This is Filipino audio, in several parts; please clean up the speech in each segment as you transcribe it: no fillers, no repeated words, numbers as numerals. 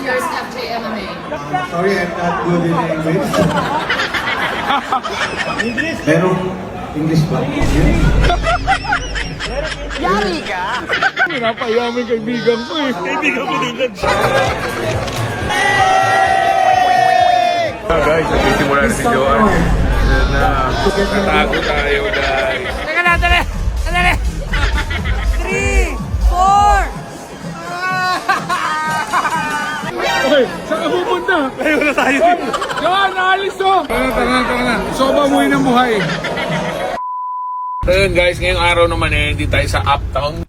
year's FJ MMA? Sorry, I'm not good in English. English? Merong English ba? Yari ka! Pinapaya mo yung kaibigan ko eh. Kaibigan ko din yan. Guys, nagsisimula na si Joan. Natago tayo, guys. Teka na, dali! Dali! 3, 4! Okay, saan ka pupunta? Ayaw na tayo. Joan, naalis to! Tara na. Soba mo ng buhay. So yun guys, ngayong araw naman hindi tayo sa Uptown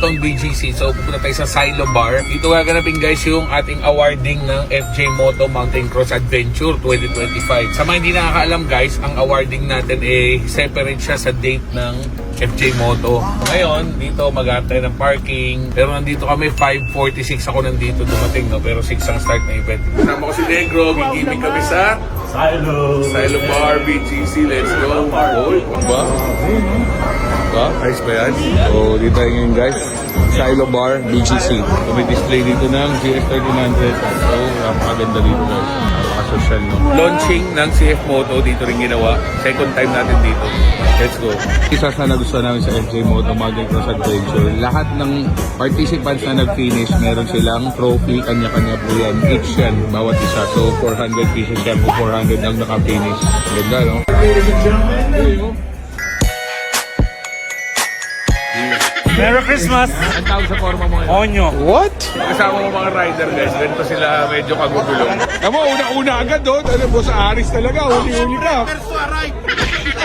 BGC. So pupunta tayo sa Silo Bar. Dito gaganapin guys yung ating awarding ng FJ Moto Mountain Cross Adventure 2025. Sa mga hindi nakakaalam guys, ang awarding natin separate siya sa date ng FJ Moto. Ngayon, dito mag-aantay ng parking. Pero nandito kami, 5:46 ako nandito dumating, no? Pero 6 ang start na event. Kasama ko si Negro, gigimik kami sa Silo Bar BGC. Let's go. Ba? Ba? Ayos ba yan? So, dito tayo ngayon guys. Silo Bar BGC. So, may display dito ng GS1300. So, napakaganda dito guys. Napaka-social, no? Launching ng CF Moto dito rin ginawa. Second time natin dito. Let's go. Isa sa nagustuhan namin sa FJ Moto Mountain Cross Adventure, lahat ng participants na nag-finish, meron silang trophy, kanya-kanya po yan. Each yan, bawat isa. So, 400 pieces yan o 400 ang naka-finish. Ganda, no? Ladies and gentlemen, Merry Christmas! Ang tawag sa forma mo ngayon? Onyo. What? Kasama mo mga rider guys, ganito sila medyo kagugulong. Ako, una-una agad doon. Ano po sa Aris talaga, huli-huli ka.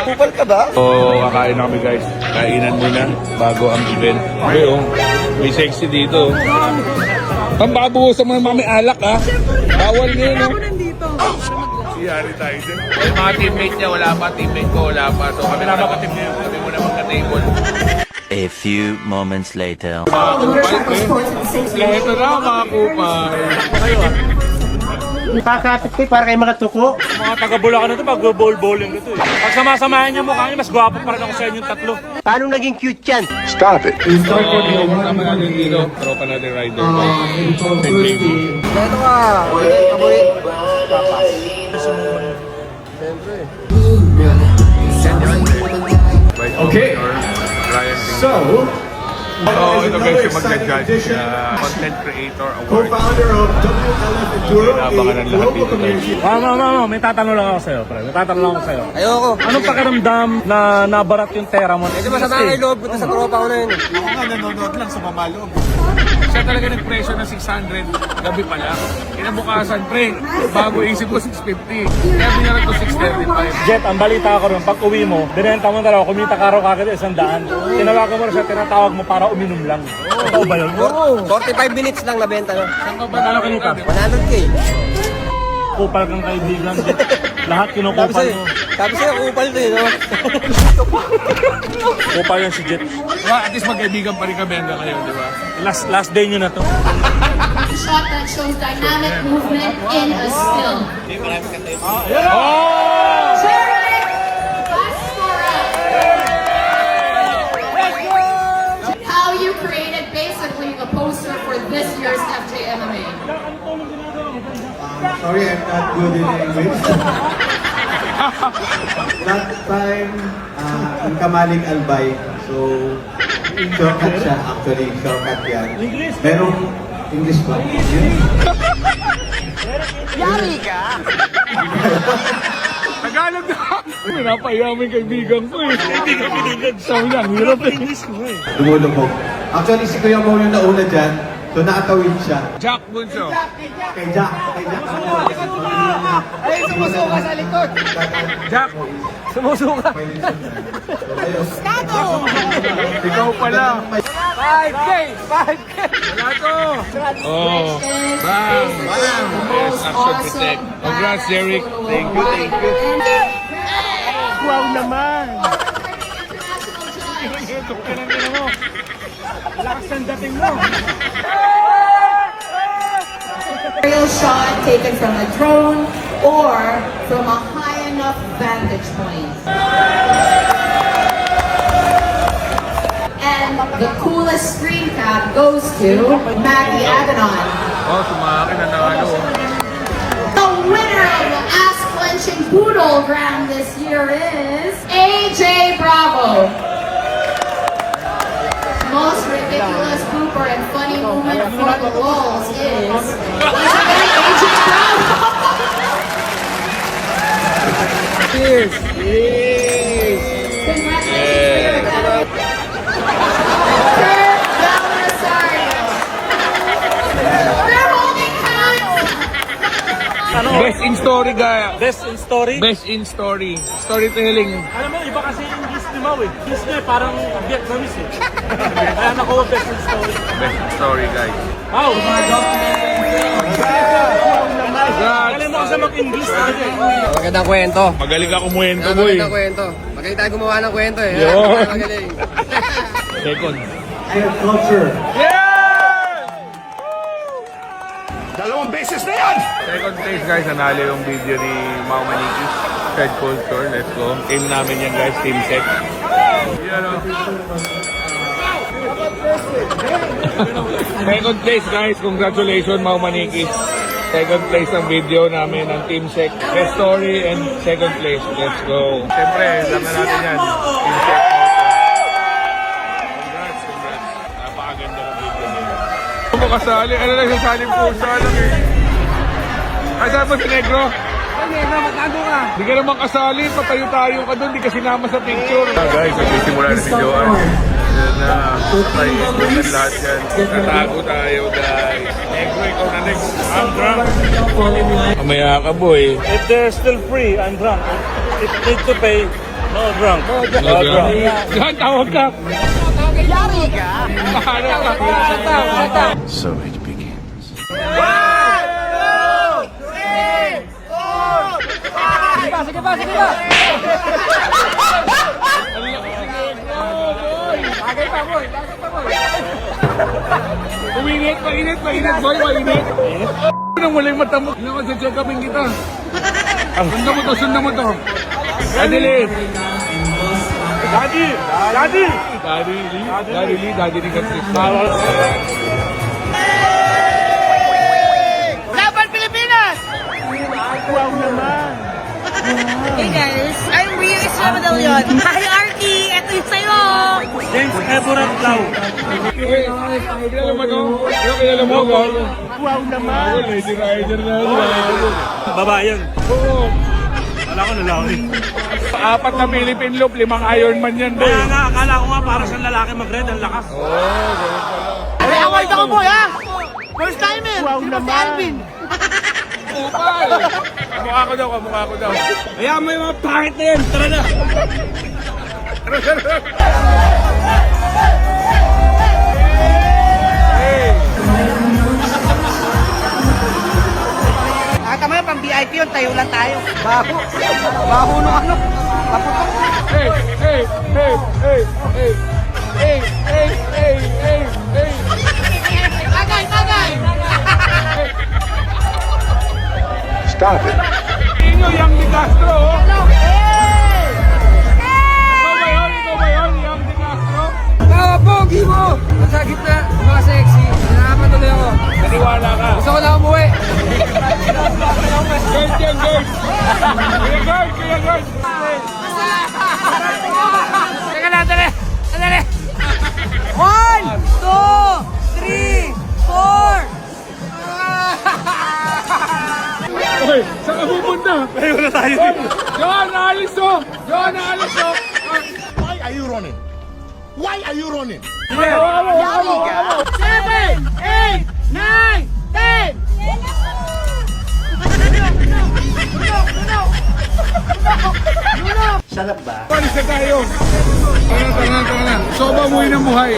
kupal ka ba? So, kakain na kami guys. Kainan muna bago ang event. Okay, oh. May sexy dito. Ang babuhusan mo naman may alak ah. Bawal ngayon oh. Siyari tayo dyan. Yung mga teammate niya, wala pa. Teammate ko, wala pa. So, kami na makatim niya. Kami muna magka-table. A few moments later. Ito na mga kupal. Kayo ah. Nakakapit kayo para kayo makatuko. Mga taga-Bulacan na ito, mag-bowling na ito eh. Pag samasamahan niyo mukha niyo, mas gwapo pa rin ako sa inyong tatlo. Paano naging cute yan? So, kasama natin dito. Tropa natin rider. Ito ka. Kabulit. Okay. So, ito guys yung mag-judge Content Creator Award. co-founder of WLF Enduro, Inabangan ng lahat dito guys. Mama, may tatanong lang ako sa'yo, pre. May tatanong lang ako sa'yo. Ayoko. Anong pakiramdam na nabarat yung pera mo? Ito masama kayo loob ko sa tropa ko na yun. Ako nga nanonood lang sa mamaloob. Siya talaga nag-presyo ng 600 gabi pa lang. Kinabukasan, pre, bago isip ko 650. Kaya binarat ko 635. Jet, ang balita ko rin, pag uwi mo, binenta mo na raw, kumita ka raw kagad 100. Tinawagan mo rin siya, tinatawag mo para uminom lang. Ito ba yun? 45 minutes lang nabenta no? Saan ka ba Ano kinita? 100k. Kupal kang kaibigan, Jet. Lahat kinukupal mo. Sabi sa'yo, kupal to yun, no? Kupal yan si Jet. Well, at least magkaibigan pa rin kami hanggang ngayon, di ba? Last day nyo na to. Shot that shows dynamic movement in a still. Oh! How you created basically the poster for this year's FJ MMA. Sorry, I'm not good in English. That time, ang Kamaling Albay. So, shortcut siya. Actually, shortcut yan. Merong English ba? Yari ka! Tagalog na! Pinapaya mo yung kaibigan ko eh. Kaibigan ko din yan. Sabi lang, hirap eh. Lumulubog. Actually, si Kuya Mo yung nauna dyan. So, nakatawid siya. Jack Bunso. Kay Jack. Ay, sumusuka sa likod. Jack, Sumusuka. ikaw pala. 5k! 5k! Wala to. Oh, bang. Yes, action protect. Congrats, Derek. Thank you, thank you. Wow naman! Lakas ng dating mo. Aerial shot taken from a drone or from a high enough vantage point. And the coolest screen cap goes to Maggie Aganon. Oh, sumakin na ano. The winner of the Ass Clenching Poodle Gram this year is AJ Bravo. Most ridiculous pooper and funny moment for the walls is once again AJ Bravo. Cheers! Congratulations, Sir Del Rosario. They're holding hands. Ano? Best in story, guy. Best in story? Best in story. Storytelling. Alam mo, iba kasi yung English ni Mau eh. English niya eh, parang Vietnamese eh. Kaya nakuha best in story. Best in story, guys. Wow! Galing mo kasi mag-English talaga eh. Magandang kwento. Magaling ka kumuwento, boy. Magandang kwento. Magaling tayo gumawa ng kwento eh. Yun. Magaling. Second. And culture. Second place, guys. Nanalo yung video ni Mau Manikis. Fed Culture. Let's go. Team namin yan, guys. Team set. Yan, oh. Second place, guys. Congratulations, Mau Manikis. Second place ang video namin ng Team Sec. Best story and second place. Let's go. Siyempre, alam na natin yan. Team Sec. Congrats, congrats. Napakaganda ng video nila. Kung makasali, ano lang sasali po sa lang eh. Ay, saan ba si Negro? Ay, Negro, magkano ka? Hindi ka naman kasali, patayo-tayo ka doon, di ka sinama sa picture. Guys, nagsisimula na si Joan. Yan na, patay, ikutan lahat yan. Natago tayo, guys. Negro, ikaw na next. I'm drunk. Mamaya ka, boy. If they're still free, I'm drunk. If need to pay, no drunk. No drunk. Yan, tawag ka. Yari ka. Ano ka? So it begins. Sige pa, sige pa! Bagay pa, boy! Bagay pa, boy! Uminit, mainit, mainit, boy, mainit. Nang walang mata mo. Hindi naman check upin kita. Sundan mo to, sundan mo to. Daddy! Daddy! Daddy! Daddy Lee Katrista. Laban Pilipinas! Wow naman! Hey guys, I'm Rio Isla Medallion. Hi Arky! Ito yung sa'yo! James Everett Lau. Kilala mo to? Kilala mo ko? Wow naman! Lady Rider na. Babae yan. Oo. Wala ko lalaki. 4 na Philippine Loop, 5 Ironman yan, boy. Kaya nga, akala ko nga para sa lalaki mag-red, ang lakas. Ay, award ako boy ha! First timer! Wow naman! Si Alvin! Upal! Kamukha ko daw, kamukha ko daw. Kaya may mga pangit na yan. Tara na! Ah, tama yun, pang VIP yun, tayo lang tayo. Baho! Baho nung ano? Paputok! Hey, hey, hey, hey, hey. Hey, hey, hey, hey, hey. Bagay, bagay! Inyo, Yang Di Castro, oh. Hey! Ito ba yun, Yang Di Castro? Ah, pogi mo! Nasa gitna, mga sexy. Sinakapan tuloy ako. Naniwala ka. Gusto ko na umuwi. Girls yan, girls. Kuya girls. Teka na, dali! Dali! 1, 2, 3, 4! Okay, saan ka pupunta? Ayun na tayo dito. John, naalis oh! John, naalis oh! Why are you running? Why are you running? 7, 8, 9, 10! Sarap ba? Palis na tayo. Tara na. Soba muhay ng buhay.